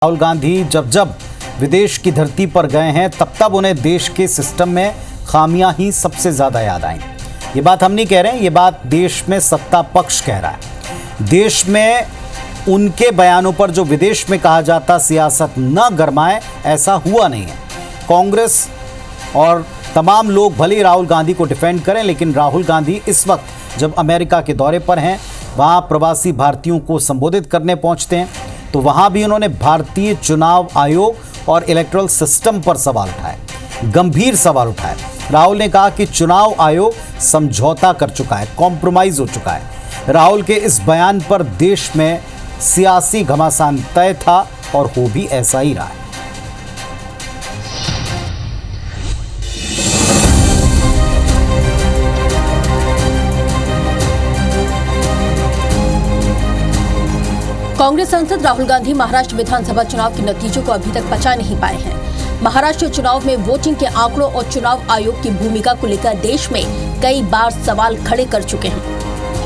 राहुल गांधी जब विदेश की धरती पर गए हैं तब उन्हें देश के सिस्टम में खामियां ही सबसे ज्यादा याद आई। ये बात हम नहीं कह रहे हैं, ये बात देश में सत्ता पक्ष कह रहा है। देश में उनके बयानों पर जो विदेश में कहा जाता सियासत न गरमाए, ऐसा हुआ नहीं है। कांग्रेस और तमाम लोग भले ही राहुल गांधी को डिफेंड करें, लेकिन राहुल गांधी इस वक्त जब अमेरिका के दौरे पर हैं, वहाँ प्रवासी भारतीयों को संबोधित करने पहुँचते हैं, तो वहाँ भी उन्होंने भारतीय चुनाव आयोग और इलेक्टोरल सिस्टम पर सवाल उठाए, गंभीर सवाल उठाए। राहुल ने कहा कि चुनाव आयोग समझौता कर चुका है, कॉम्प्रोमाइज हो चुका है। राहुल के इस बयान पर देश में सियासी घमासान तय था और हो भी ऐसा ही रहा है। कांग्रेस सांसद राहुल गांधी महाराष्ट्र विधानसभा चुनाव के नतीजों को अभी तक पचा नहीं पाए हैं। महाराष्ट्र चुनाव में वोटिंग के आंकड़ों और चुनाव आयोग की भूमिका को लेकर देश में कई बार सवाल खड़े कर चुके हैं,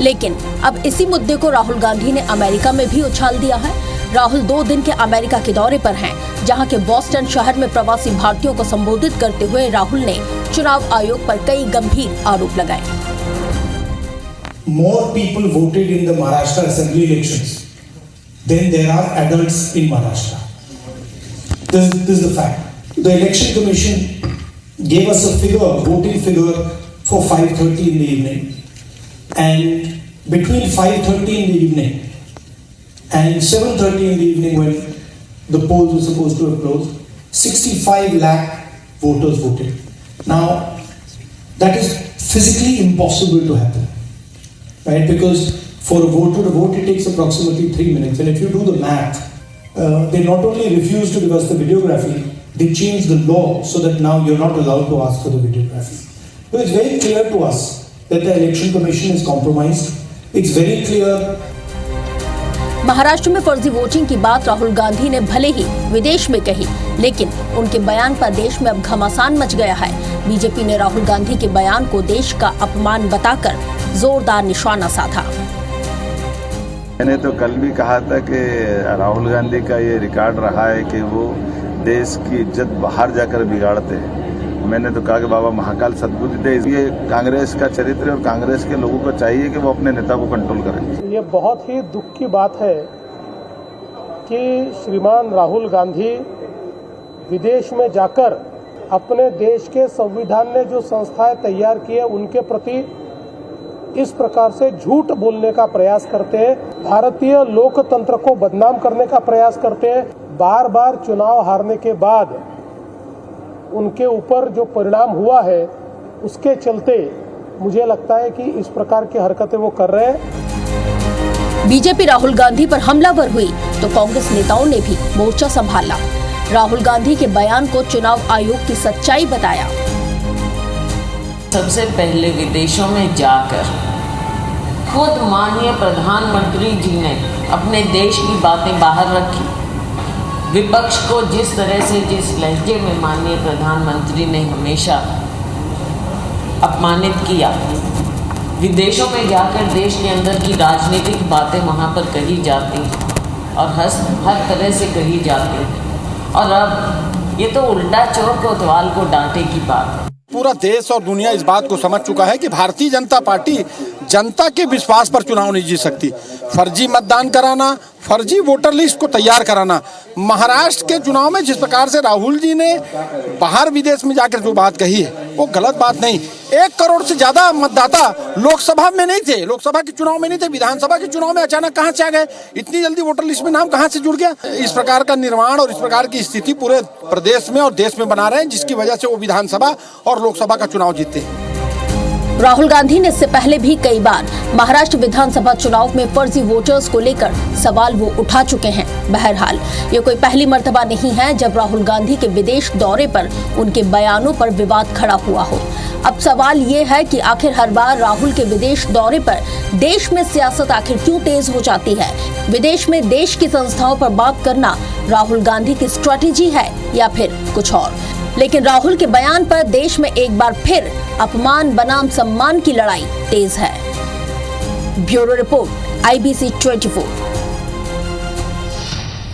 लेकिन अब इसी मुद्दे को राहुल गांधी ने अमेरिका में भी उछाल दिया है। राहुल 2 दिन के अमेरिका के दौरे पर हैं, जहां के बॉस्टन शहर में प्रवासी भारतीयों को संबोधित करते हुए राहुल ने चुनाव आयोग पर कई गंभीर आरोप लगाए। More people voted in the Maharashtra assembly elections then there are adults in Maharashtra. This is the fact. The election commission gave us a figure, voting figure for 5:30 in the evening, and between 5:30 in the evening and 7:30 in the evening, when the polls were supposed to have closed, 65 lakh voters voted. Now that is physically impossible to happen, right? Because for a voter to vote, it takes approximately 3 minutes. And if you do the math, they not only refuse to give us the videography, they change the law so that now you're not allowed to ask for the videography. So it's very clear to us that the election commission is compromised. It's very clear. Maharashtra में फर्जी voting की बात राहुल गांधी ने भले ही विदेश में कही, लेकिन उनके बयान पर देश में अब घमासान मच गया है। बीजेपी ने राहुल गांधी के बयान को देश का अपमान बताकर जोरदार निशाना साधा। मैंने तो कल भी कहा था कि राहुल गांधी का ये रिकॉर्ड रहा है कि वो देश की इज्जत बाहर जाकर बिगाड़ते हैं। मैंने तो कहा कि बाबा महाकाल सद्बुद्धि दे। ये कांग्रेस का चरित्र और कांग्रेस के लोगों को चाहिए कि वो अपने नेता को कंट्रोल करें। ये बहुत ही दुख की बात है कि श्रीमान राहुल गांधी विदेश में जाकर अपने देश के संविधान ने जो संस्थाएं तैयार की है उनके प्रति इस प्रकार से झूठ बोलने का प्रयास करते हैं, भारतीय लोकतंत्र को बदनाम करने का प्रयास करते हैं। बार बार चुनाव हारने के बाद उनके ऊपर जो परिणाम हुआ है उसके चलते मुझे लगता है कि इस प्रकार की हरकतें वो कर रहे हैं। बीजेपी राहुल गांधी पर हमलावर हुई तो कांग्रेस नेताओं ने भी मोर्चा संभाला। राहुल गांधी के बयान को चुनाव आयोग की सच्चाई बताया। सबसे पहले विदेशों में जाकर खुद माननीय प्रधानमंत्री जी ने अपने देश की बातें बाहर रखी। विपक्ष को जिस तरह से, जिस लहजे में माननीय प्रधानमंत्री ने हमेशा अपमानित किया, विदेशों में जाकर देश के अंदर की राजनीतिक बातें वहाँ पर कही जाती और हर तरह से कही जाती, और अब ये तो उल्टा चोर कोतवाल को डांटे की बात है। पूरा देश और दुनिया इस बात को समझ चुका है कि भारतीय जनता पार्टी जनता के विश्वास पर चुनाव नहीं जीत सकती। फर्जी मतदान कराना, फर्जी वोटर लिस्ट को तैयार कराना, महाराष्ट्र के चुनाव में जिस प्रकार से राहुल जी ने बाहर विदेश में जाकर जो बात कही है वो गलत बात नहीं। 1 करोड़ से ज्यादा मतदाता लोकसभा में नहीं थे, लोकसभा के चुनाव में नहीं थे, विधानसभा के चुनाव में अचानक कहां से आ गए? इतनी जल्दी वोटर लिस्ट में नाम कहां से जुड़ गया? इस प्रकार का निर्माण और इस प्रकार की स्थिति पूरे प्रदेश में और देश में बना रहे हैं, जिसकी वजह से वो विधानसभा और लोकसभा का चुनाव जीते हैं। राहुल गांधी ने इससे पहले भी कई बार महाराष्ट्र विधानसभा चुनाव में फर्जी वोटर्स को लेकर सवाल वो उठा चुके हैं। बहरहाल ये कोई पहली मर्तबा नहीं है जब राहुल गांधी के विदेश दौरे पर उनके बयानों पर विवाद खड़ा हुआ हो। अब सवाल ये है कि आखिर हर बार राहुल के विदेश दौरे पर देश में सियासत आखिर क्यों तेज हो जाती है? विदेश में देश की संस्थाओं पर बात करना राहुल गांधी की स्ट्रैटेजी है या फिर कुछ और? लेकिन राहुल के बयान पर देश में एक बार फिर अपमान बनाम सम्मान की लड़ाई तेज है। Bureau report, IBC 24।